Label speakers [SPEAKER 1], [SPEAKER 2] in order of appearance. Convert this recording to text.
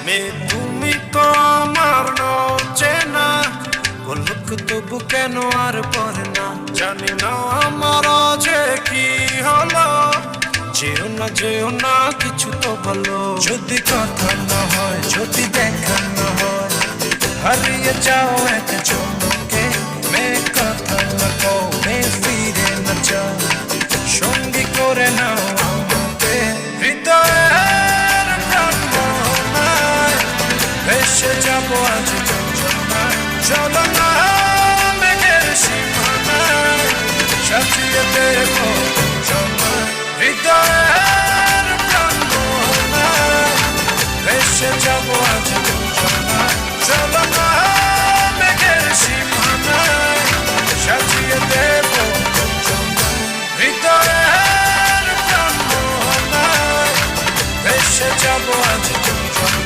[SPEAKER 1] মে তুমি তো আমার নও চেনা, বলুক তবু কেন আর পরে না, জানি না আমার যে কি হলো, যেও না কিছু তো বলো, যদি কথা না হয় যদি দেখা না হয়, হারিয়ে যাও এক চমকে, মে কথা না কও মে ফিরে না যাও, সঙ্গী করে নাও আমাকে, হৃদয়ের প্রাণনায় ভেসে যাবো আজ যন্ত্রণায়, চলো না মেঘের সীমানায় সাজিয়ে দেবো জমায়, হৃদয়ের প্রাণনায় ভেসে যাবো আজ